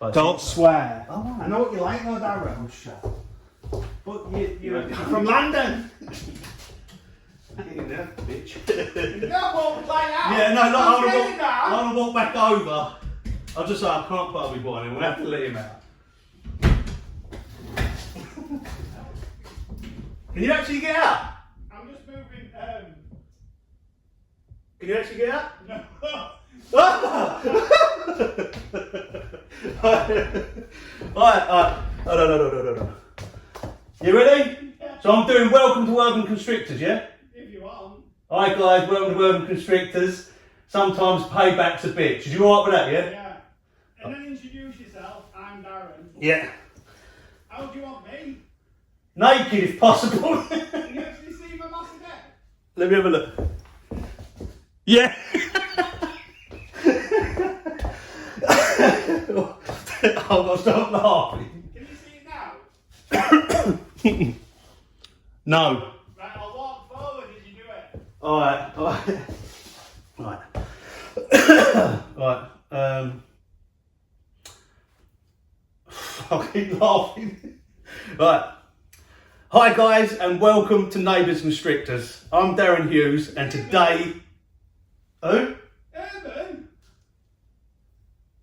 Like Don't swear. Oh, I know what you like though, Darren. Oh, shut But you're from London. up, bitch. No, like that. Yeah, no, I'm I'm saying that. gonna walk back over. I'll just say I can't put a big boy in. We'll have to let him out. Can you actually get out? I'm just moving. Can you actually get out? No. Alright. No. You ready? So I'm doing welcome to Urban Constrictors, yeah? If you want. Hi guys, welcome to Urban Constrictors. Sometimes payback's a bitch. Is you alright with that, yeah? Yeah. And then introduce yourself. I'm Darren. Yeah. How do you want me? Naked if possible. Can you actually see my massive head? Let me have a look. Yeah. I've got to stop laughing. Can you see it now? No. Right, I'll walk forward as you do it. Alright. I keep laughing. Right. Hi guys and welcome to Neighbours Constrictors. I'm Darren Hughes and today... Who? Urban?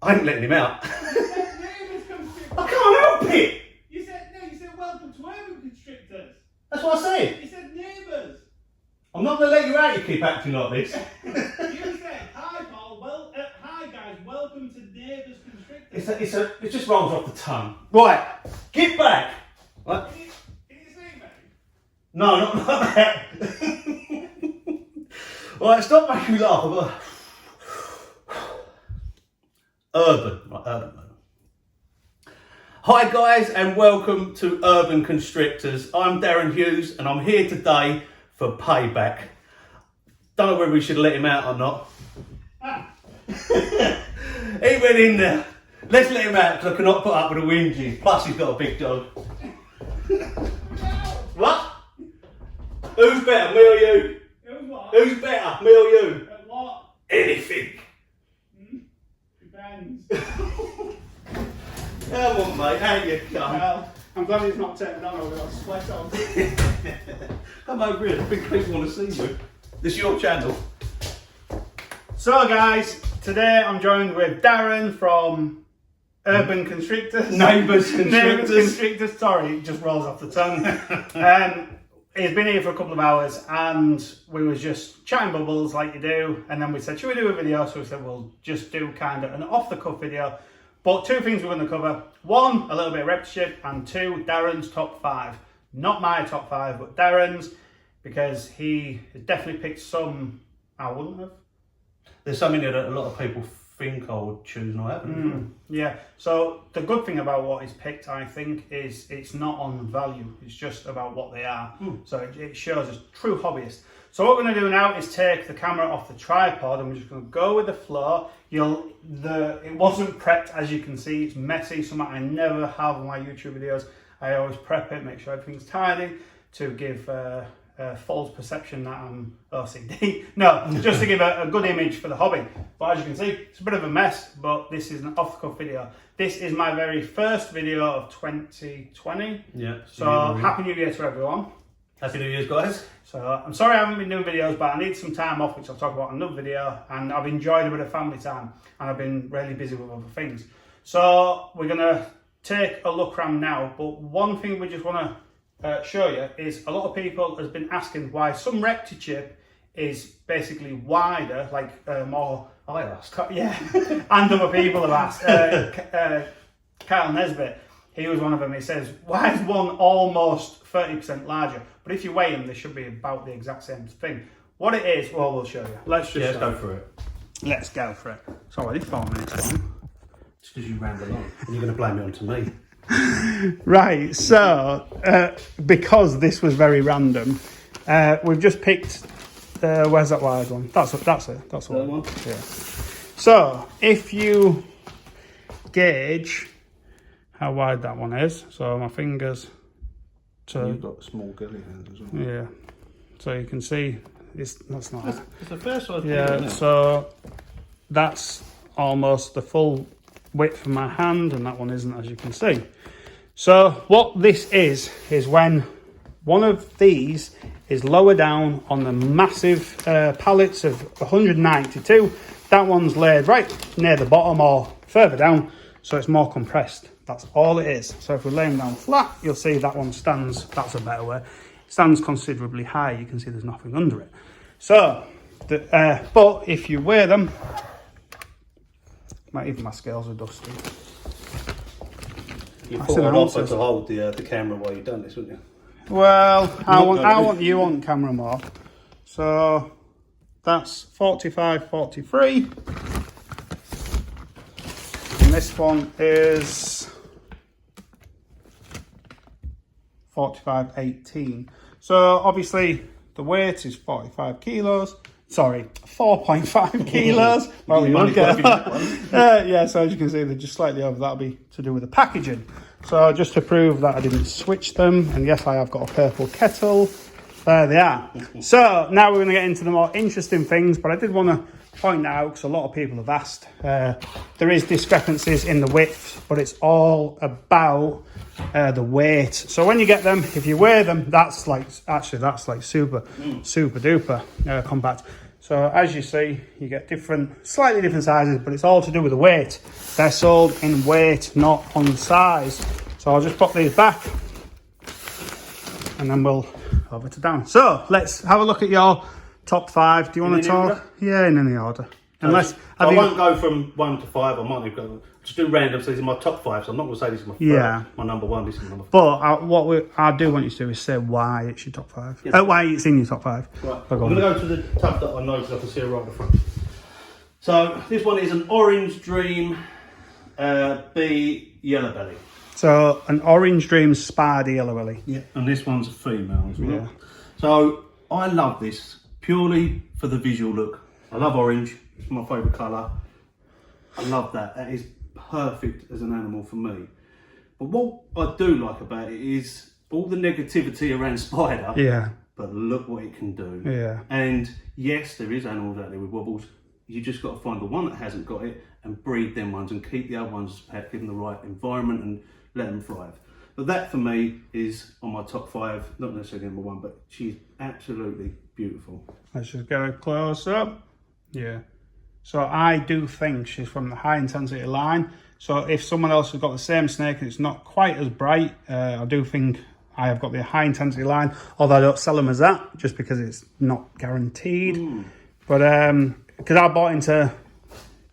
I ain't letting him out. You said neighbours constrictors. I can't help it. You said welcome to urban constrictors. That's what I said. You said neighbours. I'm not going to let you out, you keep acting like this. You said hi Paul, hi guys, welcome to neighbours constrictors. It just rolls off the tongue. Right, get back. Right. Can you see me? No, not like that. Right, stop making me laugh. I've got... Urban. Hi guys and welcome to Urban Constrictors. I'm Darren Hughes and I'm here today for payback. Don't know whether we should let him out or not. He went in there. Let's let him out because I cannot put up with a whingy. Plus he's got a big dog. What? Who's better, me or you? Who's what? Who's better, me or you? At what? Anything. Depends. Come on mate, how you come? Well, I'm glad he's not turning on or we've got sweat on. Come over here, big people want to see you. This is your channel. So guys, today I'm joined with Darren from Urban Constrictors. Neighbours Constrictors. Neighbours Constrictors, sorry, it just rolls off the tongue. He's been here for a couple of hours and we was just chatting bubbles like you do, and then we said, should we do a video? So we said we'll just do kind of an off-the-cuff video. But two things we're going to cover. One, a little bit of ReptiChip, and two, Darren's top 5. Not my top 5, but Darren's, because he has definitely picked some I wouldn't have. There's something that a lot of people think I would choose and I haven't. Yeah, so the good thing about what he's picked, I think, is it's not on value. It's just about what they are. So it shows a true hobbyist. So what we're going to do now is take the camera off the tripod and we're just going to go with the flow. It wasn't prepped, as you can see. It's messy, something I never have on my YouTube videos. I always prep it, make sure everything's tidy to give a false perception that I'm OCD. No, just to give a good image for the hobby. But as you can see, it's a bit of a mess, but this is an off-the-cuff video. This is my very first video of 2020. Yeah. So Happy New Year to everyone. Happy New Year's, guys. So I'm sorry I haven't been doing videos, but I need some time off, which I'll talk about in another video. And I've enjoyed a bit of family time, and I've been really busy with other things. So we're gonna take a look around now. But one thing we just want to show you is a lot of people has been asking why some ReptiChip is basically wider, like more. I asked. Yeah, and other people have asked. Kyle Nesbitt, he was one of them. He says, why is one almost 30% larger? But if you weigh them, they should be about the exact same thing. What it is, well, we'll show you. Let's just go for it. Let's go for it. It's already 4 minutes long. It's because you ramble on. And you're going to blame it onto me. Right, so because this was very random, we've just picked. Where's that wired one? That's it. That's one. Yeah. So if you gauge how wide that one is, so my fingers. So you've got small girly hands as well. Yeah. So you can see that's not. It's the first one. Yeah. So that's almost the full width of my hand, and that one isn't, as you can see. So what this is when one of these is lower down on the massive pallets of 192. That one's laid right near the bottom or further down, so it's more compressed. That's all it is. So if we lay them down flat, you'll see that one stands, that's a better way, it stands considerably high. You can see there's nothing under it. So, but if you weigh them, even my scales are dusty. You thought I'd offer to hold the camera while you've done this, wouldn't you? Well, I want you on camera more. So that's 45, 43. And this one is 45, 18. So obviously the weight is 45 kilos. Sorry, 4.5 kilos. Well, you won't get yeah, so as you can see, they're just slightly over. That'll be to do with the packaging. So just to prove that I didn't switch them, and yes, I have got a purple kettle. There they are. So now we're going to get into the more interesting things, but I did want to point out, because a lot of people have asked, there is discrepancies in the width, but it's all about the weight. So when you get them, if you weigh them, that's like super duper compact. So as you see, you get slightly different sizes, but it's all to do with the weight. They're sold in weight, not on size. So I'll just pop these back, and then we'll over to Dan. So let's have a look at your top 5. Do you want to talk? Order? Yeah, in any order. Unless I won't go from 1 to 5. I might go just do random. So these are my top 5. So I'm not going to say this is my number 1. This is my number 5. But I do want you to do is say why it's your top 5. Yes. Why it's in your top 5. Right. I'm going to go to the tab that I know because I can see it right at the front. So this one is an Orange Dream B Yellow Belly. So an Orange Dream Spider Yellow Belly. Yeah. And this one's a female as well. Yeah. So I love this purely for the visual look. I love orange. It's my favourite colour. I love that. That is perfect as an animal for me. But what I do like about it is all the negativity around spider. Yeah. But look what it can do. Yeah. And yes, there is animals out there with wobbles. You just got to find the one that hasn't got it and breed them ones and keep the other ones as pet, give them the right environment and let them thrive. But that for me is on my top 5, not necessarily number 1, but she's absolutely beautiful. Let's just get a close up. Yeah. So I do think she's from the high intensity line. So if someone else has got the same snake and it's not quite as bright, I do think I have got the high intensity line, although I don't sell them as that just because it's not guaranteed. But because I bought into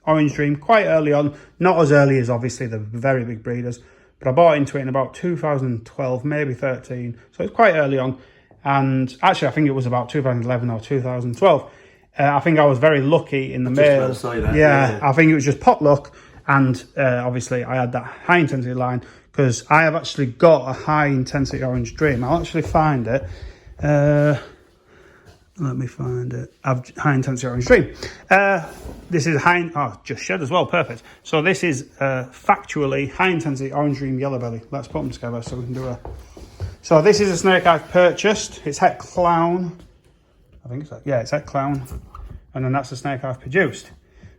Orange Dream quite early on, not as early as obviously the very big breeders, but I bought into it in about 2012, maybe 13. So it's quite early on. And actually, I think it was about 2011 or 2012. I think I was very lucky in the male. Just about to say that. Yeah, I think it was just pot luck. And obviously, I had that high intensity line because I have actually got a high intensity Orange Dream. I'll actually find it. Let me find it. I've high intensity Orange Dream. This is just shed as well. Perfect. So this is factually high intensity Orange Dream Yellow Belly. Let's put them together so we can do a. So this is a snake I've purchased. It's Het Clown. I think it's it's Het Clown. And then that's the snake I've produced.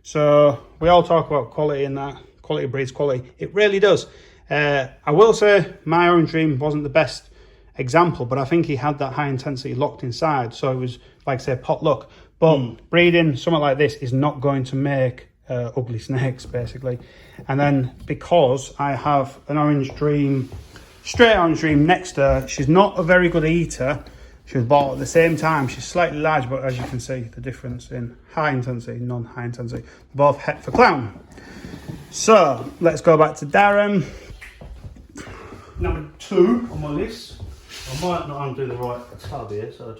So we all talk about quality and that. Quality breeds quality. It really does. I will say my Orange Dream wasn't the best example, but I think he had that high intensity locked inside. So it was, like I say, pot luck. But breeding something like this is not going to make ugly snakes, basically. And then because I have an Orange Dream, straight Orange Dream next to her, she's not a very good eater. She was bought at the same time. She's slightly large, but as you can see, the difference in high intensity, non-high intensity. Both Het for Clown. So let's go back to Darren. Number 2 on my list. I might not undo the right tab here, so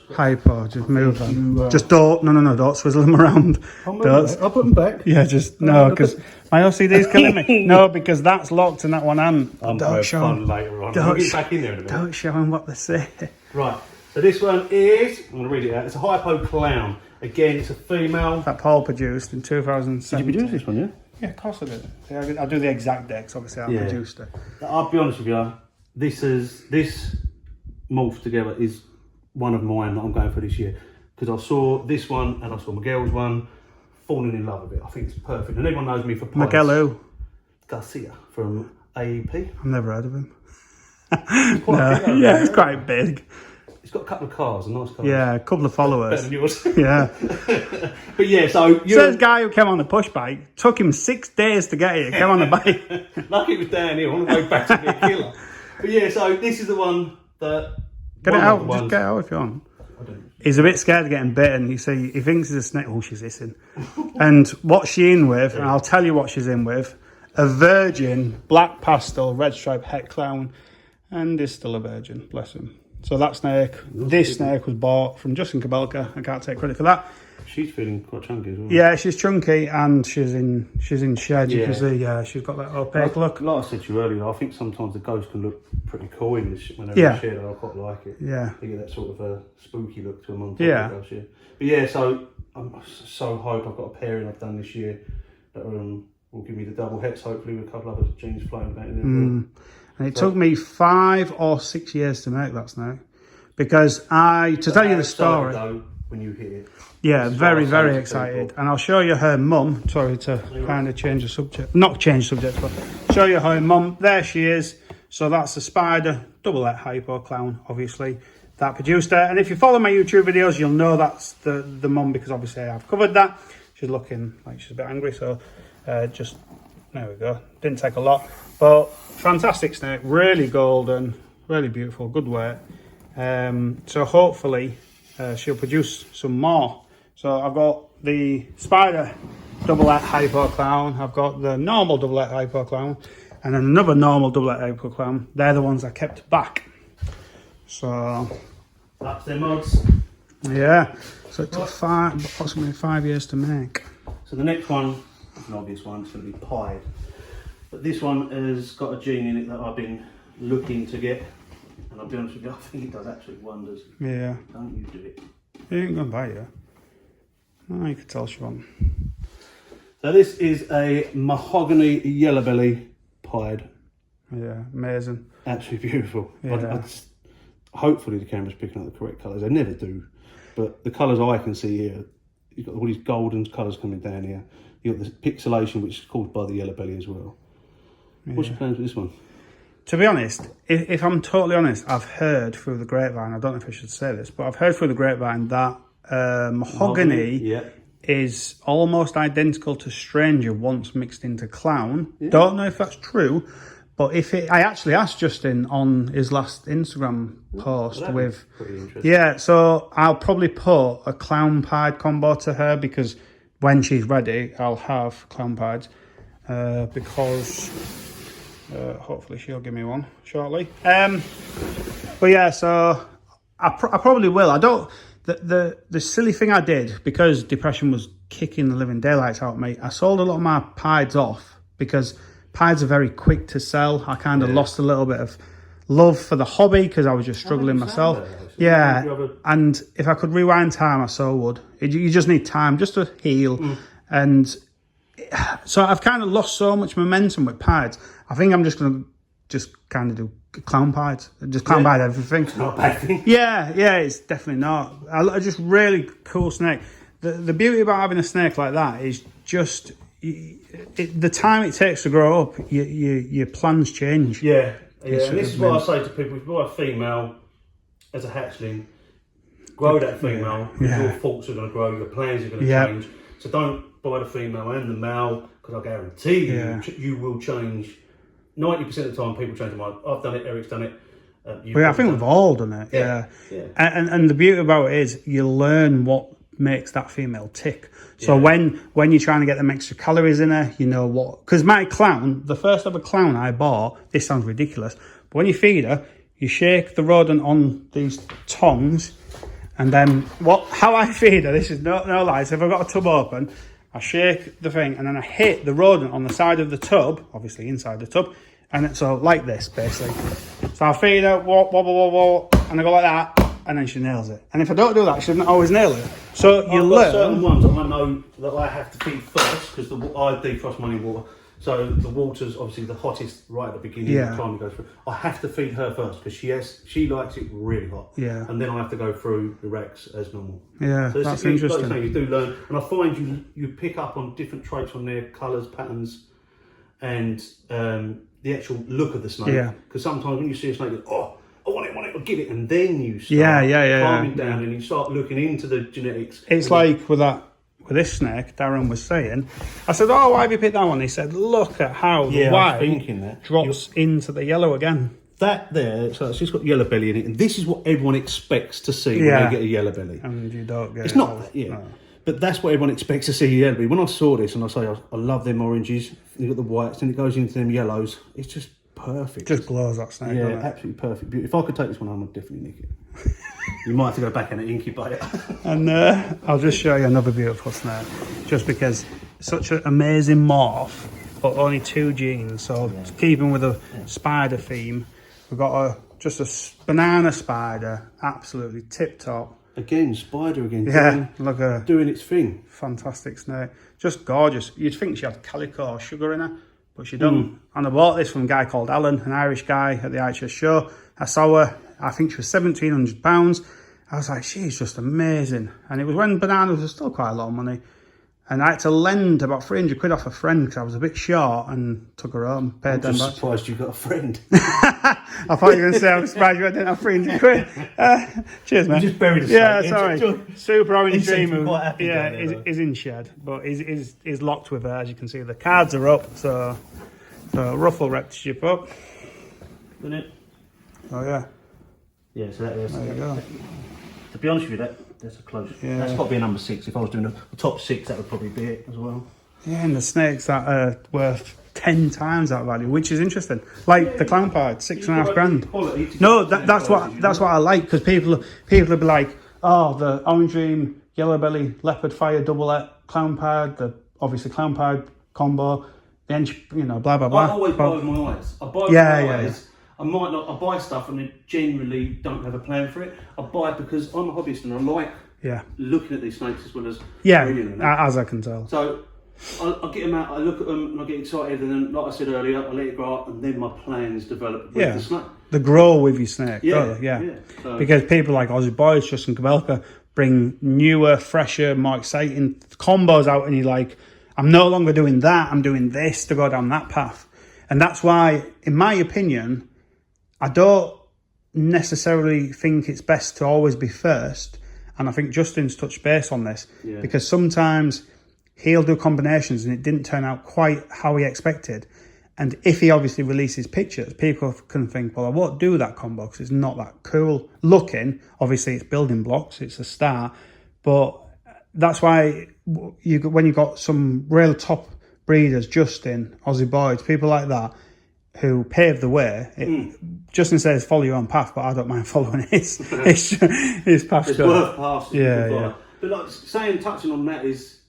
just move them. Just don't swizzle them around. I'll put them back. Yeah, just no, because my OCD's killing me. No, because that's locked and that one hasn't. Don't show them later on. We'll get back in there in a minute. Don't show them what they say. Right. So this one is, I'm going to read it out. It's a Hypo Clown. Again, it's a female. That Paul produced in 2007. Did you produce this one, yeah? Yeah, of course I did. Yeah, I'll do the exact decks. Obviously, I produced it. I'll be honest with you. This morph together is one of mine that I'm going for this year, because I saw this one and I saw Miguel's one, falling in love with it. I think it's perfect, and everyone knows me for pies. Miguel who? Garcia from AEP. I've never heard of him. Quite big, Yeah, it's quite big. He's got a couple of cars, nice cars. Yeah, a couple of followers. Better than yours. Yeah. But yeah, so Says guy who came on the push bike, took him 6 days to get here, came on the bike. Lucky it was downhill on the way back to be a killer. But yeah, so this is the one that... Get it out, just get it out if you want. He's a bit scared of getting bitten. You see, he thinks it's a snake. Oh, she's hissing. And what's she in with, and I'll tell you what she's in with, a virgin black pastel red stripe het clown, and is still a virgin, bless him. So that snake, this snake was bought from Justin Kabelka. I can't take credit for that. She's feeling quite chunky as well. Yeah, she's chunky and she's in shed. You can see, yeah, she's got that opaque look. Like I said to you earlier, I think sometimes the ghost can look pretty cool in this when they're shed. I quite like it. Yeah. They get that sort of a spooky look to them on top Yeah. of the ghost, yeah. But yeah, so I'm so hyped. I've got a pairing I've done this year that will give me the double hets, hopefully, with a couple of other genes floating about in there as well. And it took me 5 or 6 years to make that snake. Because to tell you the story... Though, when you hit it. Yeah, very, very excited. And I'll show you her mum. Sorry to kind of change the subject. Not change subject, but show you her mum. There she is. So that's a spider, double het hypo clown, obviously, that produced her. And if you follow my YouTube videos, you'll know that's the mum, because obviously I've covered that. She's looking like she's a bit angry, so there we go. Didn't take a lot. But fantastic snake, really golden, really beautiful, good weight. So hopefully she'll produce some more. So I've got the spider double het hypo clown, I've got the normal double het hypo clown, and then another normal double het hypo clown. They're the ones I kept back. So that's their mods. Yeah. So it took approximately 5 years to make. So the next one, an obvious one, it's going to be pied. But this one has got a gene in it that I've been looking to get. And I'll be honest with you, I think it does absolute wonders. Yeah. Don't you do it. You ain't going to buy you. No, you can tell she won't. So this is a mahogany yellow belly pied. Yeah, amazing. Absolutely beautiful. Yeah. Hopefully the camera's picking up the correct colours. They never do. But the colours I can see here, you've got all these golden colours coming down here. You've got the pixelation, which is caused by the yellow belly as well. Yeah. What's your plans with this one? To be honest, if I'm totally honest, I've heard through the grapevine, I don't know if I should say this, but I've heard through the grapevine that mahogany is almost identical to stranger once mixed into clown. Yeah. Don't know if that's true, but I actually asked Justin on his last Instagram post so I'll probably put a clown pied combo to her, because when she's ready, I'll have clown pied, because hopefully she'll give me one shortly. But yeah, so I probably will. I don't. The silly thing I did, because depression was kicking the living daylights out of me, I sold a lot of my pieds off, because pieds are very quick to sell. I kind of lost a little bit of love for the hobby because I was just struggling myself. And if I could rewind time, I so would. You just need time just to heal. And so I've kind of lost so much momentum with pieds. I think I'm just going to kind of do clown pieds. Just clown pied everything. It's not a bad thing. Yeah, it's definitely not. I just really cool snake. The beauty about having a snake like that is just the time it takes to grow up, your plans change. Yeah. And this is what I say to people: if you buy a female as a hatchling, grow that female. Your thoughts are going to grow, your plans are going to change. So don't buy the female and the male, because I guarantee you will change. 90% of the time, people change their mind. I've done it. Eric's done it. I think we've all done it. Yeah. And the beauty about it is you learn what makes that female tick. So when you're trying to get them extra calories in her, you know what. Because my clown, the first ever clown I bought, this sounds ridiculous, but when you feed her, you shake the rodent on these tongs, and then how I feed her, this is no lies. If I've got a tub open, I shake the thing, and then I hit the rodent on the side of the tub, obviously inside the tub, and so like this basically. So I feed her, wobble, and I go like that, and then she nails it. And if I don't do that, she doesn't always nail it. So you learn. Certain ones that I know that I have to feed first, because I defrost mine in water. So the water's obviously the hottest right at the beginning of the time we go through. I have to feed her first, because she likes it really hot. Yeah. And then I have to go through the Rex as normal. Yeah, so that's interesting. Like you do learn, and I find you pick up on different traits on their colours, patterns, and the actual look of the snake. Yeah. Because sometimes when you see a snake, you go, oh, I want it, I'll give it, and then you start calming down and you start looking into the genetics. It's like with this snake, Darren was saying, I said, oh, why have you picked that one? He said, look at how the white drops into the yellow again. That there, so it's just got yellow belly in it, and this is what everyone expects to see when they get a yellow belly. And you don't get it's not, no. But that's what everyone expects to see a yellow belly. When I saw this, and I say, I love them oranges, you've got the whites, and it goes into them yellows, it's just perfect. Just glows that snake, yeah, absolutely perfect. If I could take this one home, I'd definitely nick it. You might have to go back in and incubate it. And I'll just show you another beautiful snake, just because such an amazing morph, but only 2 genes. So keeping with a spider theme, we've got just a banana spider, absolutely tip top. Again, spider again. Yeah, look at doing its thing. Fantastic snake, just gorgeous. You'd think she had calico or sugar in her, but she don't. And I bought this from a guy called Alan, an Irish guy at the IHS show. I saw her, I think she was £1,700. I was like, she's just amazing. And it was when bananas were still quite a lot of money. And I had to lend about 300 quid off a friend because I was a bit short, and took her home, paid them back. I'm surprised you got a friend. I thought you were going to say I'm surprised you didn't have 300 quid. Cheers, man. You just buried a Yeah, sorry. Super Orange Dream, yeah, is in shed, but is locked with her, as you can see. The cards are up, so ruffle ReptiChip up. Isn't it? Oh, yeah. Yeah, so there you go. To be honest with you, that's a close. Yeah. That's got to be a number 6. If I was doing a top 6, that would probably be it as well. Yeah, and the snakes that are worth 10 times that value, which is interesting. Like the clown pied, $6.5 grand. No, that's what I like, because people will be like, oh, the Orange Dream, Yellow Belly, Leopard Fire, Doublet, clown pied, the obviously clown pied combo, then blah blah blah. I always buy with my eyes. I buy with my eyes. I might not. I buy stuff and I generally don't have a plan for it. I buy it because I'm a hobbyist and I like looking at these snakes as well as reading them. As I can tell. So I get them out, I look at them and I get excited, and then, like I said earlier, I let it grow up, and then my plans develop with the snake. They grow with your snake, don't they? Yeah. So, because people like Aussie Boys, Justin Kabelka, bring newer, fresher, more exciting combos out, and you're like, I'm no longer doing that, I'm doing this to go down that path. And that's why, in my opinion, I don't necessarily think it's best to always be first. And I think Justin's touched base on this, because sometimes he'll do combinations and it didn't turn out quite how he expected. And if he obviously releases pictures, people can think, well, I won't do that combo because it's not that cool looking. Obviously, it's building blocks, it's a start. But that's why when you got some real top breeders, Justin, Aussie Boys, people like that, who paved the way. Justin says follow your own path, but I don't mind following his path. It's worth passing. Yeah. But like touching on that is,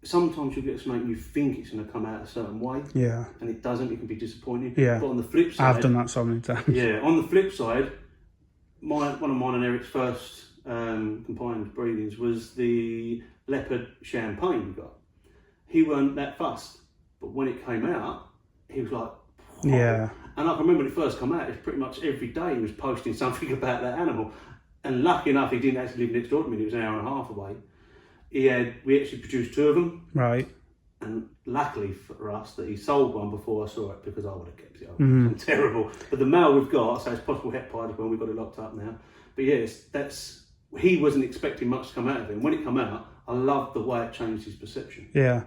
sometimes you'll get a snake and you think it's going to come out a certain way, and it doesn't. It can be disappointing. Yeah. But on the flip side, I've done that so many times. Yeah. On the flip side, one of mine and Eric's first combined breedings was the leopard champagne we got. He weren't that fussed, but when it came out, he was like, whoa. Yeah. And I can remember when it first came out, it's pretty much every day he was posting something about that animal. And lucky enough, he didn't actually live next door to me. It was an hour and a half away. We actually produced 2 of them. Right. And luckily for us that he sold one before I saw it, because I would have kept it. I'm terrible. But the male we've got, so it's possible het pied when we've got it locked up now. But yes, he wasn't expecting much to come out of him. When it came out, I loved the way it changed his perception. Yeah.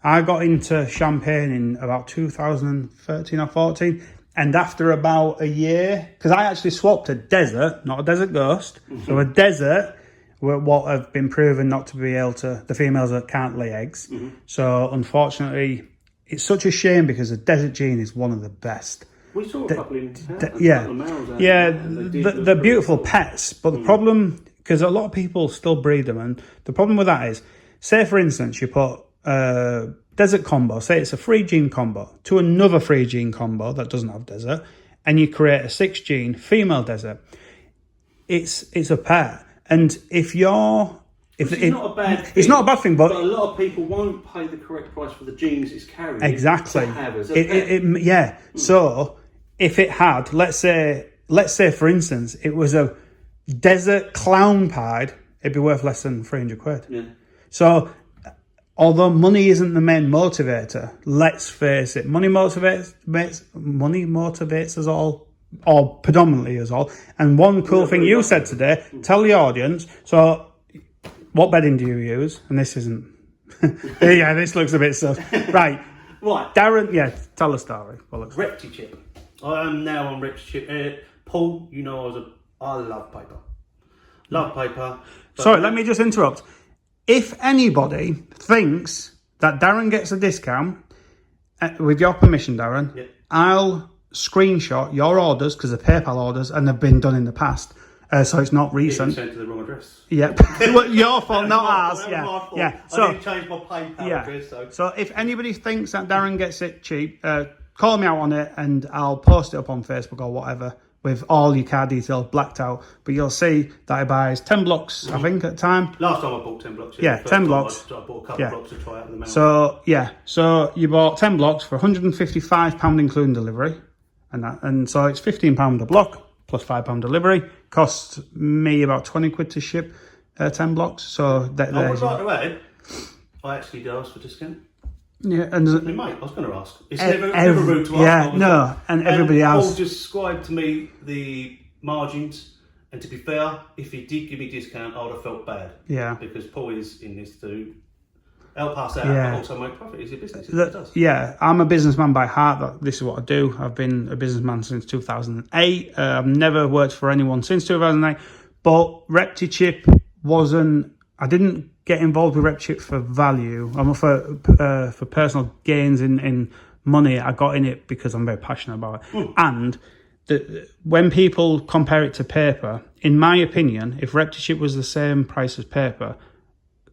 I got into champagne in about 2013 or 14. And after about a year, because I actually swapped a desert, not a desert ghost, so a desert, what have been proven not to be able to, the females that can't lay eggs. So unfortunately, it's such a shame because the desert gene is one of the best. We saw a couple in they're beautiful pets, but the problem, because a lot of people still breed them, and the problem with that is, say for instance, you put desert combo, say it's a 3 gene combo to another 3 gene combo that doesn't have desert, and you create a 6 gene female desert. It's a pair. And if you're... It's not a bad thing. It's not a bad thing, but a lot of people won't pay the correct price for the genes it's carrying. Exactly. To have as a pet. Yeah. So if it had, let's say for instance, it was a desert clown pied, it'd be worth less than 300 quid. Yeah. So although money isn't the main motivator, let's face it, money motivates us all, or predominantly us all. And one cool thing you said today, tell the audience, so what bedding do you use? And this isn't, yeah, this looks a bit sus. Right. Right. Darren, yeah, tell the story. ReptiChip. I am now on ReptiChip. Paul, you know I love paper. Love paper. Sorry, let me just interrupt. If anybody thinks that Darren gets a discount, with your permission, Darren, Yep. I'll screenshot your orders, because they're PayPal orders and they've been done in the past. So it's not recent. Sent to the wrong address. Yep. Well, your fault, not ours. Yeah. Yeah. So, I didn't change my PayPal address. So if anybody thinks that Darren gets it cheap, call me out on it and I'll post it up on Facebook or whatever with all your card details blacked out. But you'll see that he buys 10 blocks, I think, at the time. Last time I bought 10 blocks. Yeah, 10 blocks. I bought a couple of blocks to try out in the mail. So, yeah. So you bought 10 blocks for £155 including delivery. And so it's £15 a block plus £5 delivery. Costs me about 20 quid to ship 10 blocks. So I would like to add, I actually did ask for discount. Yeah, and mate, I was going to ask. It's never rude to ask. Yeah, no, and everybody else. Paul just described to me the margins, and to be fair, if he did give me discount, I would have felt bad. Yeah. Because Paul is in this to help us out, Yeah. but also make profit. It's a business. It does. Yeah, I'm a businessman by heart. This is what I do. I've been a businessman since 2008. I've never worked for anyone since 2008. But ReptiChip wasn't. I didn't get involved with ReptiChip for value. For personal gains in money. I got in it because I'm very passionate about it. And when people compare it to paper, in my opinion, if ReptiChip was the same price as paper,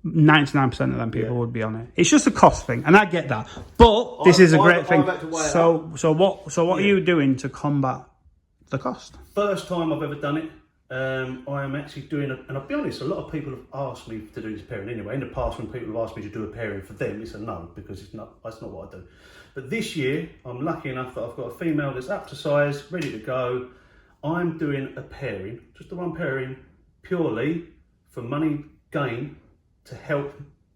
99% of them people would be on it. It's just a cost thing, and I get that. But this is a great thing. So what are you doing to combat the cost? First time I've ever done it. I am actually doing it, and I'll be honest, a lot of people have asked me to do this pairing anyway. In the past, when people have asked me to do a pairing for them, it's a no, because that's not what I do. But this year, I'm lucky enough that I've got a female that's up to size, ready to go. I'm doing a pairing, just the one pairing, purely for money gain, to help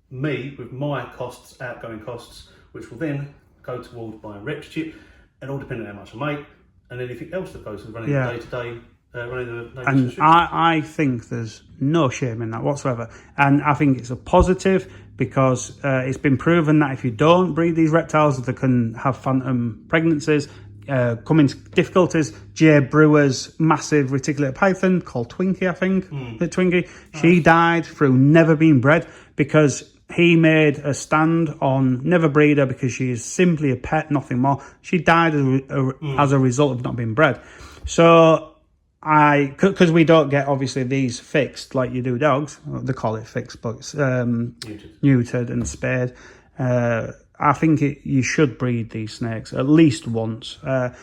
me with my costs, outgoing costs, which will then go towards buying ReptiChip, and all depending on how much I make, and anything else that goes to running the day-to-day. And I think there's no shame in that whatsoever, and I think it's a positive because it's been proven that if you don't breed these reptiles, they can have phantom pregnancies, come into difficulties. Jay Brewer's massive reticulated python called Twinkie, I think, the Twinkie, she died through never being bred because he made a stand on never breed her because she is simply a pet, nothing more. She died as a result of not being bred. So because we don't get obviously these fixed like you do dogs, they call it fixed, but it's neutered and spayed. I think you should breed these snakes at least once. I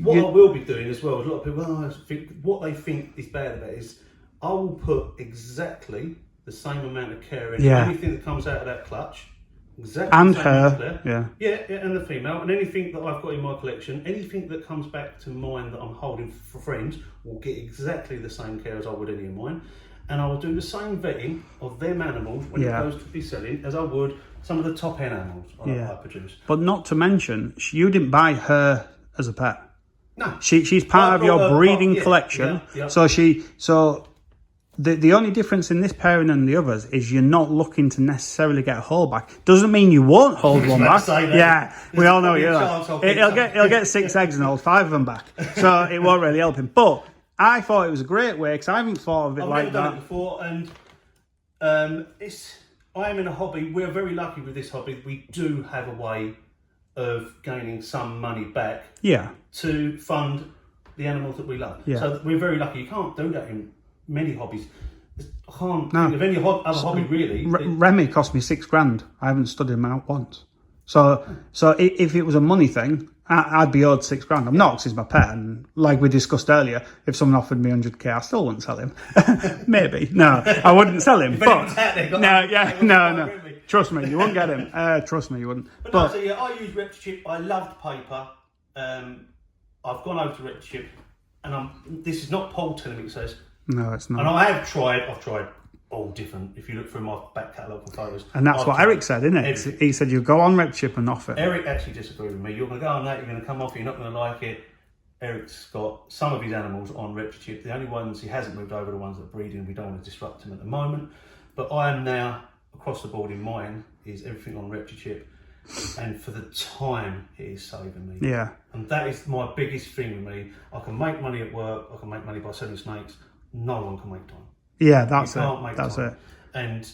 will be doing as well, a lot of people, what they think is bad about it is I will put exactly the same amount of care in anything that comes out of that clutch. Exactly. And her, yeah, and the female, and anything that I've got in my collection, anything that comes back to mine that I'm holding for friends will get exactly the same care as I would any of mine, and I will do the same vetting of them animals when it goes to be selling as I would some of the top end animals I produce. But not to mention, you didn't buy her as a pet. No, she's part of your breeding collection. Yeah. So the only difference in this pairing and the others is you're not looking to necessarily get a hold back. Doesn't mean you won't hold one back. Yeah, we all know you're like. He'll get 6 eggs and hold 5 of them back. So it won't really help him. But I thought it was a great way because I haven't thought of it like that. I've never done it before, and I am in a hobby. We're very lucky with this hobby. We do have a way of gaining some money back. Yeah. To fund the animals that we love. Yeah. So we're very lucky. You can't do that in many hobbies. I can't think of any other hobby really. Remy cost me $6,000. I haven't studied him out once. So if it was a money thing, I'd be owed $6,000. I'm not, because he's my pet, and like we discussed earlier, if someone offered me 100k, I still wouldn't sell him. Maybe no, I wouldn't sell him. But no. Trust me, you wouldn't get him. Trust me, you wouldn't. But no, I use ReptiChip. I loved paper. I've gone over to ReptiChip, and this is not Paul telling me it says. No, it's not. And I have tried. I've tried all different. If you look through my back catalogue and photos. And that's what Eric said, isn't it? Everything. He said you go on ReptiChip and off it. Eric actually disagreed with me. You're going to go on that, you're going to come off, you're not going to like it. Eric's got some of his animals on ReptiChip. The only ones he hasn't moved over are the ones that are breeding. We don't want to disrupt him at the moment. But I am now, across the board in mine, is everything on ReptiChip. And for the time, it is saving me. Yeah. And that is my biggest thing with me. I can make money at work. I can make money by selling snakes. No one can make time. Yeah, that's you it. Can't make That's time. it. And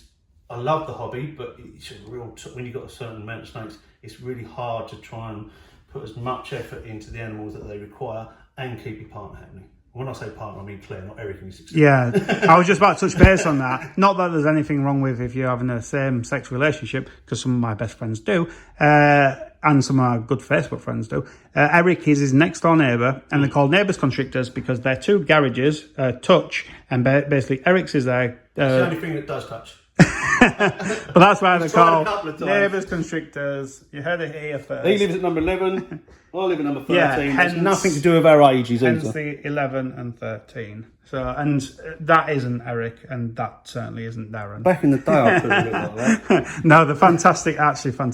I love the hobby, but it's a real when you've got a certain amount of snakes, it's really hard to try and put as much effort into the animals that they require and keep your partner happy. When I say partner, I mean Claire, not Eric and his success. Yeah, I was just about to touch base on that. Not that there's anything wrong with if you're having a same-sex relationship, because some of my best friends do, and some of our good Facebook friends do. Eric is his next-door neighbour, and they're called neighbours constrictors because they're two garages, touch, and basically Eric's is there. It's the only thing that does touch. But that's why they're tried a called couple of times. neighbours constrictors. You heard it here first. He lives at number 11. I live at number 13. Yeah, It's hence- nothing to do with our ages Hence either. the 11 and 13. So, and that isn't Eric, and that certainly isn't Darren. Back in the day, I could have looked like that. No, the fantastic. Actually, I'm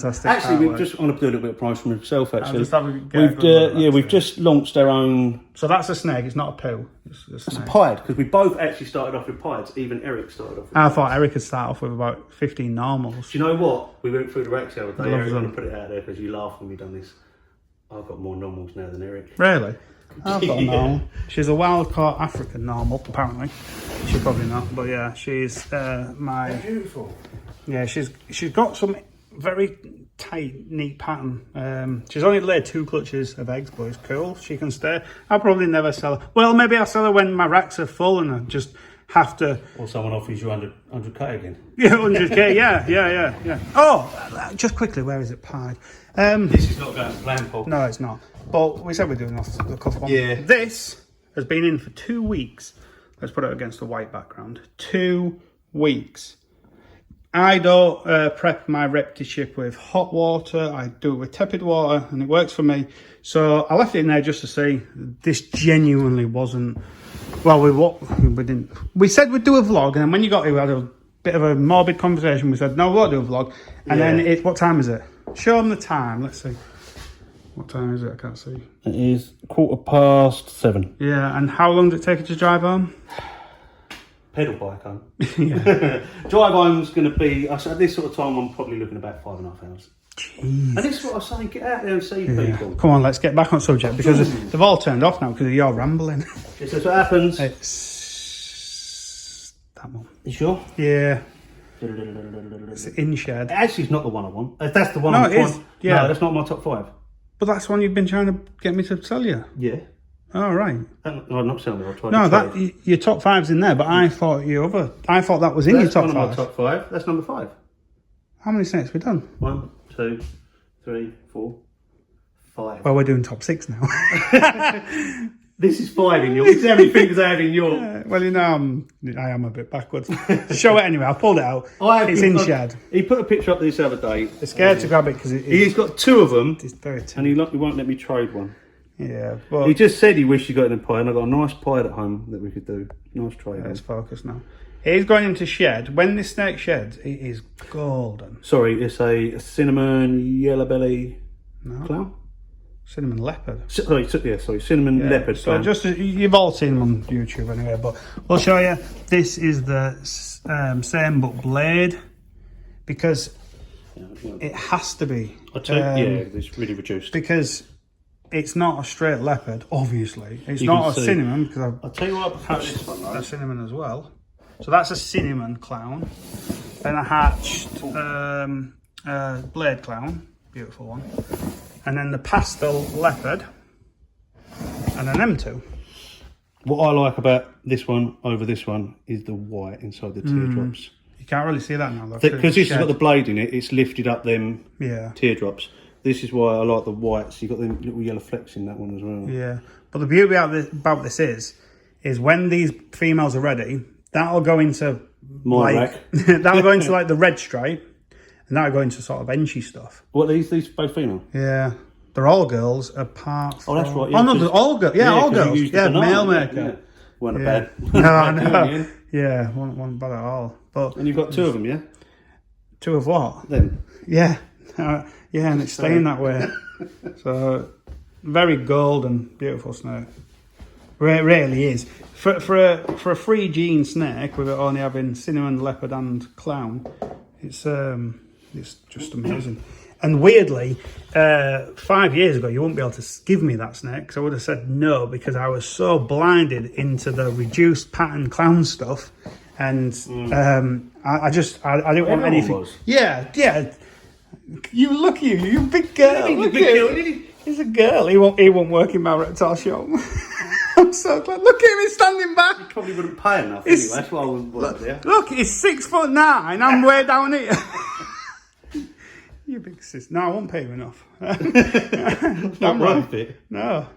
We've just I'm going to do a little bit of price for myself. Actually, just have a get a good look at we've it. just launched our own. So that's a snake. It's not a poo. It's a It's a snake. pied because we both actually started off with pieds. Even Eric started off with. I thought Eric would start off with about 15 normals. Do you know what? We went through the racks the other day. Love Eric's them. going to put it out there because you laugh when we've done this. I've got more normals now than Eric. Really? I've got a Yeah. normal. She's a wild caught African normal, apparently. She's probably not, but yeah, she's my. Beautiful. Yeah, she's got some very tight, neat pattern. She's only laid 2 clutches of eggs, but it's cool. She can stay. I'll probably never sell her. Well, maybe I'll sell her when my racks are full and I just have to. Or someone offers you 100k again. Yeah, 100k. Yeah. Oh, just quickly, where is it pied? This is not going to plan, Paul. No, it's not. But we said we're doing off the cuff one. Yeah. This has been in for 2 weeks. Let's put it against a white background. 2 weeks. I don't prep my ReptiChip with hot water. I do it with tepid water, and it works for me. So I left it in there just to see. This genuinely wasn't. Well, we didn't. We said we'd do a vlog, and then when you got here, we had a bit of a morbid conversation. We said no, we won't do a vlog. And then what time is it? Show them the time. Let's see. What time is it? I can't see. It is 7:15. Yeah, and how long did it take you to drive home? Pedal bike home. Yeah. Drive home's going to be, at this sort of time, I'm probably looking about 5.5 hours. Jeez. And this is what I'm saying, get out there and see people. Come on, let's get back on subject because they've all turned off now because of your rambling. This is what happens. It's that one. You sure? Yeah. It's in shed. Actually, it's not the one I want. That's the one No, I'm it is. trying- Yeah. No, that's not my top 5. But that's the one you've been trying to get me to sell you. Yeah. Oh, right. I'm not selling it. I'll try No, to trade. that your top 5's in there, but I thought that was in That's your top one of 5. my top 5. That's number 5. How many snakes have we done? 1, 2, 3, 4, 5. Well, we're doing top 6 now. This is 5 in yours. This is how many fingers I have in yours. Well, you know, I am a bit backwards. Show it anyway. I pulled it out. It's in shed. He put a picture up this other day. I'm scared to grab it because He's got 2 of them, it's very and he won't let me trade one. Yeah, but He just said he wished he got in a pie, and I got a nice pie at home that we could do. Nice trade. let's focus now. He's going into shed. When this snake sheds, it is golden. Sorry, it's a cinnamon yellow belly clown. Cinnamon leopard. Sorry, cinnamon leopard. So clown. just you've all seen them on YouTube anyway, but we'll show you. This is the same but blade because it has to be. It's really reduced. Because it's not a straight leopard, obviously. It's You not can a see. cinnamon because I'll tell you what, I prefer this one, a right? cinnamon as well. So that's a cinnamon clown. Then a hatched blade clown, beautiful one. And then the pastel leopard, and then them 2. What I like about this one over this one is the white inside the teardrops. You can't really see that now though. Because this has got the blade in it, it's lifted up them teardrops. This is why I like the whites. You've got them little yellow flecks in that one as well. Yeah, but the beauty about this is when these females are ready, that'll go into My rack. that'll go into like the red stripe, and that'll go into sort of enchy stuff. What, these both female? Yeah, they're all girls apart from... Oh, that's right. Oh no, they're all girls. Yeah, all 'cause you girls. used the Yeah, banana, male yeah, maker. yeah. Weren't Yeah. a bad. No, I know. Yeah, wasn't bad at all. But And you've got two of them, yeah? two of what? Then. Yeah, yeah, and it's staying that way. So very golden, beautiful snake. It really is. For a free gene snake with it only having cinnamon, leopard, and clown, it's just amazing. And weirdly, 5 years ago, you wouldn't be able to give me that snake because I would have said no because I was so blinded into the reduced pattern clown stuff, and I didn't want anything. Yeah. You look at you big girl. Look at him. He's a girl. He won't work in my reptile shop. I'm so glad. Look at him, he's standing back. You probably wouldn't pay enough anyway. That's why I wouldn't work there. Look, he's 6'9". I'm way down here. You big sis. No, I won't pay you enough. Not worth it. No.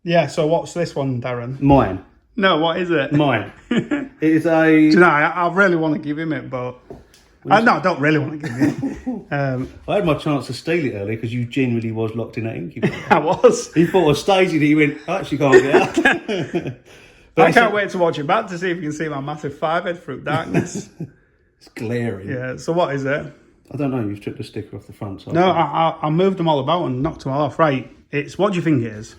Yeah, so what's this one, Darren? Mine. No, what is it? Mine. It is a... Do you know, I really want to give him it, but... no, I don't really want to give him it. I had my chance to steal it earlier because you genuinely was locked in that incubator. I was. He thought I was staging it. He went, I actually can't get out. I can't wait to watch it back to see if you can see my massive 5-head through darkness. It's glaring. Yeah, so what is it? I don't know, you've took the sticker off the front. So No, I moved them all about and knocked them all off. Right, what do you think it is?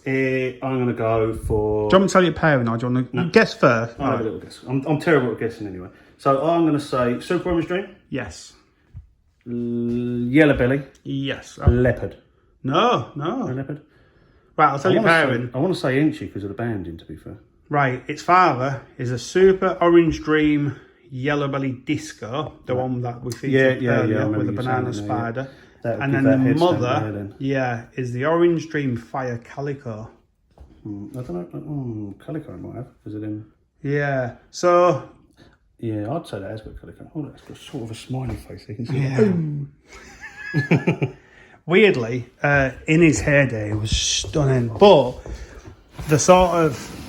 I'm going to go for... Do you want me to tell you a pairing or do you want to guess first? I'll have a little guess. I'm terrible at guessing anyway. So I'm going to say Super Orange Dream. Yes. Yellow Belly. Yes. Leopard. No. A leopard. Right, I'll tell you a pairing. I want to say Inchy because of the banding, to be fair. Right, its father is a Super Orange Dream Yellow Belly Disco, the one that we featured earlier with the banana spider. Yeah. And then the mother, is the Orange Dream Fire Calico. I don't know. Calico I might have. Is it in? Yeah. So. Yeah, I'd say that has got calico. Oh, that's got sort of a smiley face. You can see. Yeah. Weirdly, in his heyday, it was stunning. But the sort of.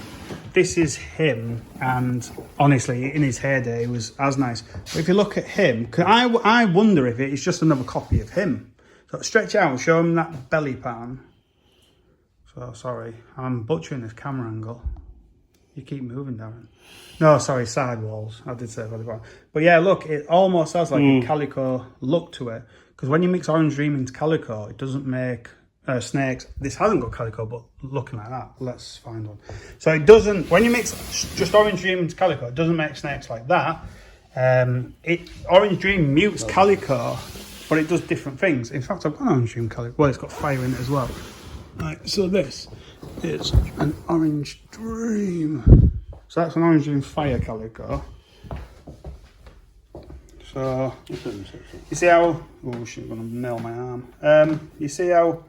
This is him, and honestly, in his heyday, it was as nice. But if you look at him, I wonder if it's just another copy of him. So stretch out and show him that belly pattern. So, sorry, I'm butchering this camera angle. You keep moving, Darren. No, sorry, side walls. I did say belly pattern. But yeah, look, it almost has like a calico look to it. Because when you mix Orange Dream into calico, it doesn't make... snakes. This hasn't got calico, but looking like that. Let's find one. So it doesn't, when you mix just Orange Dream into calico, it doesn't make snakes like that. Orange Dream mutes calico, but it does different things. In fact, I've got an Orange Dream calico. Well, it's got fire in it as well. Right, so this is an Orange Dream. So that's an Orange Dream fire calico. So, you see how, oh shit, I'm going to nail my arm. You see how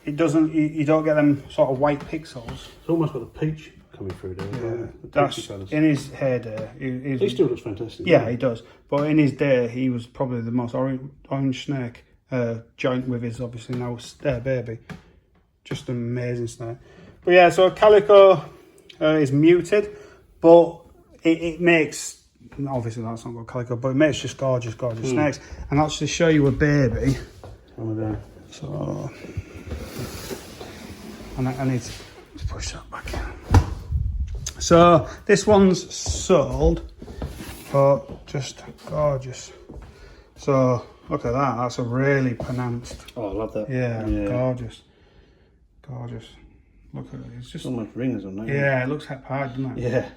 it doesn't, you don't get them sort of white pixels. It's almost got a peach coming through there. Yeah, that's in his heyday. He still looks fantastic. Yeah, he does. But in his day, he was probably the most orange snake, joint with his obviously now baby. Just an amazing snake. But yeah, so calico is muted, but it makes. Obviously that's not got calico, but it makes just gorgeous snakes. And I'll just show you a baby. So, and I need to push that back in. So this one's sold for just gorgeous. So look at that, that's a really pronounced. Oh, I love that. Yeah. Gorgeous. Look at it, it's just almost ringers on that. Yeah, it looks hard, doesn't it? Yeah.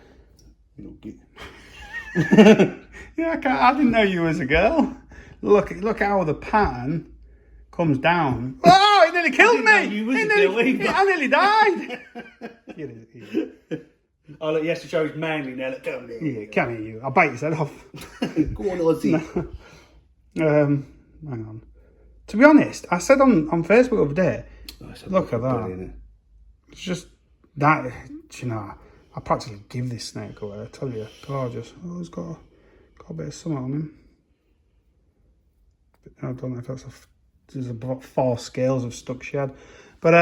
You don't get Yeah, I didn't know you was a girl. Look how the pattern comes down. Oh, it nearly killed me! I nearly died. Oh, look, he has to show his manly now. Look, come there. Yeah, come here, you. I'll bite his head off. Go on, Ozzy. Hang on. To be honest, I said on Facebook the other day, look at that. It's just that, you know, I practically give this snake away, I tell you. Gorgeous. Oh, he's got a bit of something on him. I don't know if that's there's about 4 scales of stuck shed. But,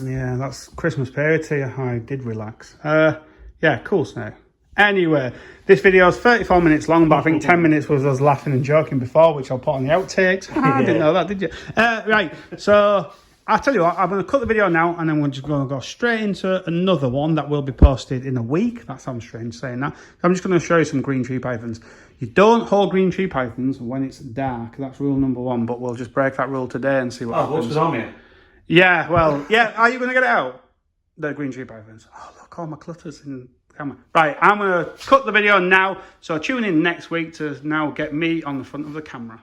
yeah, that's Christmas period to you. I did relax. Yeah, cool snake. Anyway, this video is 34 minutes long, but I think 10 minutes was us laughing and joking before, which I'll put on the outtakes. I didn't know that, did you? Right, so I'll tell you what, I'm going to cut the video now and then we're just going to go straight into another one that will be posted in a week. That sounds strange saying that. I'm just going to show you some green tree pythons. You don't hold green tree pythons when it's dark. That's rule number 1, but we'll just break that rule today and see what happens. What's because I'm here? Yeah, well, yeah, are you going to get it out? The green tree pythons. Oh, look, all my clutters in the camera. Right, I'm going to cut the video now, so tune in next week to now get me on the front of the camera.